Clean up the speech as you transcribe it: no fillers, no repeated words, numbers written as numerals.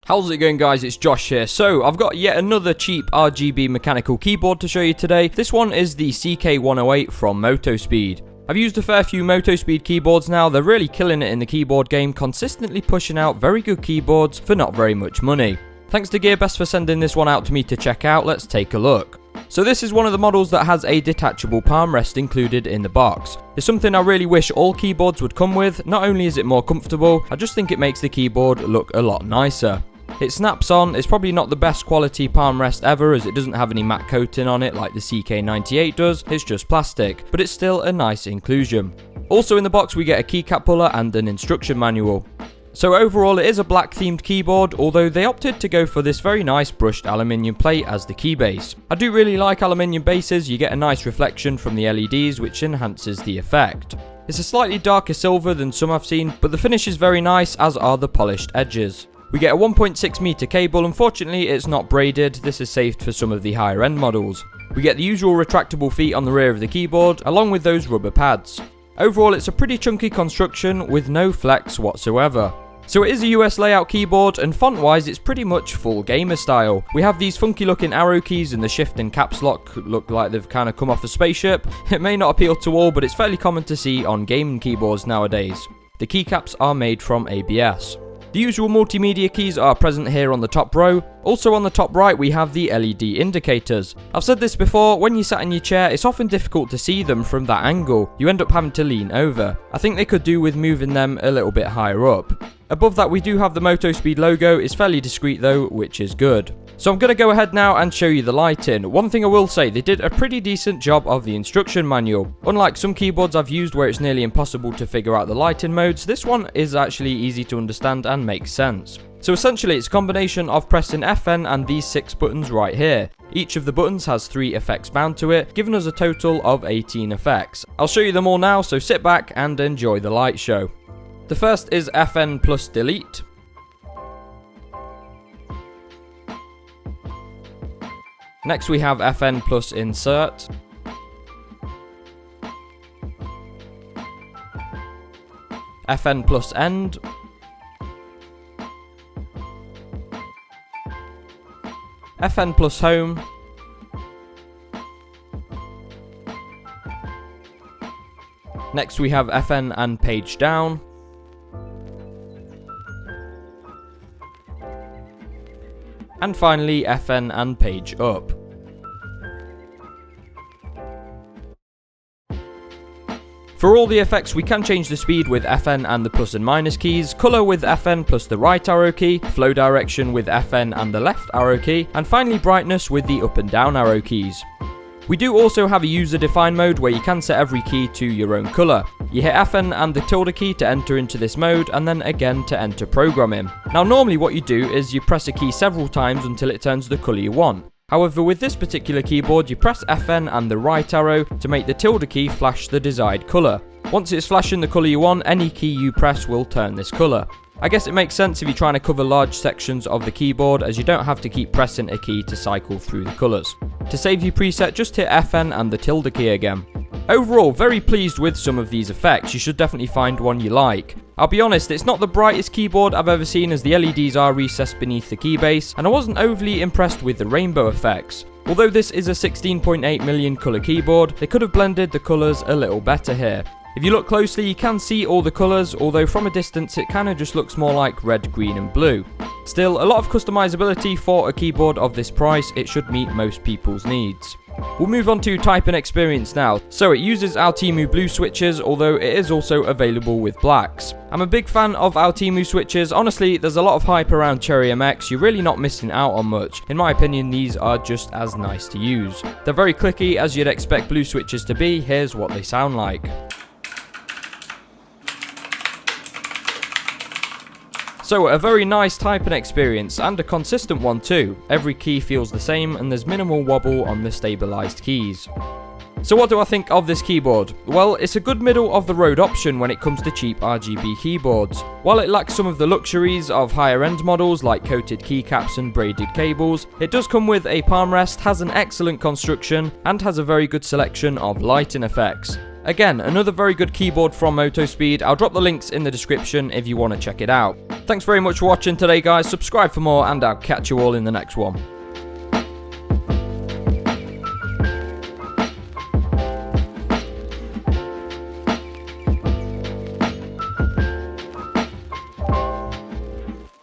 How's it going, guys? It's Josh here. So I've got yet another cheap RGB mechanical keyboard to show you today. This one is the CK108 from Motospeed. I've used a fair few Motospeed keyboards now. They're really killing it in the keyboard game, consistently pushing out very good keyboards for not very much money. Thanks to GearBest for sending this one out to me to check out. Let's take a look. So this is one of the models that has a detachable palm rest included in the box. It's something I really wish all keyboards would come with. Not only is it more comfortable, I just think it makes the keyboard look a lot nicer. It snaps on. It's probably not the best quality palm rest ever, as it doesn't have any matte coating on it like the CK108 does. It's just plastic, but it's still a nice inclusion. Also in the box we get a keycap puller and an instruction manual. So overall it is a black themed keyboard, although they opted to go for this very nice brushed aluminium plate as the key base. I do really like aluminium bases. You get a nice reflection from the LEDs, which enhances the effect. It's a slightly darker silver than some I've seen, but the finish is very nice, as are the polished edges. We get a 1.6 meter cable. Unfortunately it's not braided. This is saved for some of the higher end models. We get the usual retractable feet on the rear of the keyboard, along with those rubber pads. Overall it's a pretty chunky construction with no flex whatsoever. So it is a US layout keyboard, and font wise it's pretty much full gamer style. We have these funky looking arrow keys, and the shift and caps lock look like they've kind of come off a spaceship. It may not appeal to all, but it's fairly common to see on gaming keyboards nowadays. The keycaps are made from ABS. The usual multimedia keys are present here on the top row. Also on the top right we have the LED indicators. I've said this before, when you sat in your chair it's often difficult to see them from that angle. You end up having to lean over. I think they could do with moving them a little bit higher up. Above that we do have the Motospeed logo. It's fairly discreet though, which is good. So I'm going to go ahead now and show you the lighting. One thing I will say, they did a pretty decent job of the instruction manual. Unlike some keyboards I've used where it's nearly impossible to figure out the lighting modes, this one is actually easy to understand and makes sense. So essentially it's a combination of pressing FN and these 6 buttons right here. Each of the buttons has 3 effects bound to it, giving us a total of 18 effects. I'll show you them all now, so sit back and enjoy the light show. The first is FN plus delete. Next we have FN plus insert. FN plus end. FN plus home. Next we have FN and page down. And finally FN and page up. For all the effects we can change the speed with FN and the plus and minus keys, colour with FN plus the right arrow key, flow direction with FN and the left arrow key, and finally brightness with the up and down arrow keys. We do also have a user defined mode where you can set every key to your own colour. You hit FN and the tilde key to enter into this mode, and then again to enter programming. Now normally what you do is you press a key several times until it turns the colour you want. However, with this particular keyboard you press FN and the right arrow to make the tilde key flash the desired colour. Once it's flashing the colour you want, any key you press will turn this colour. I guess it makes sense if you're trying to cover large sections of the keyboard, as you don't have to keep pressing a key to cycle through the colours. To save your preset, just hit FN and the tilde key again. Overall, very pleased with some of these effects. You should definitely find one you like. I'll be honest, it's not the brightest keyboard I've ever seen, as the LEDs are recessed beneath the key base, and I wasn't overly impressed with the rainbow effects. Although this is a 16.8 million colour keyboard, they could have blended the colours a little better here. If you look closely you can see all the colours, although from a distance it kinda just looks more like red, green and blue. Still, a lot of customizability for a keyboard of this price. It should meet most people's needs. We'll move on to typing experience now. So it uses Altimu blue switches, although it is also available with blacks. I'm a big fan of Altimu switches. Honestly, there's a lot of hype around Cherry MX. You're really not missing out on much. In my opinion, these are just as nice to use. They're very clicky, as you'd expect blue switches to be. Here's what they sound like. So a very nice typing experience, and a consistent one too. Every key feels the same and there's minimal wobble on the stabilised keys. So what do I think of this keyboard? Well, it's a good middle of the road option when it comes to cheap RGB keyboards. While it lacks some of the luxuries of higher end models like coated keycaps and braided cables, it does come with a palm rest, has an excellent construction, and has a very good selection of lighting effects. Again, another very good keyboard from Motospeed. I'll drop the links in the description if you want to check it out. Thanks very much for watching today, guys. Subscribe for more, and I'll catch you all in the next one.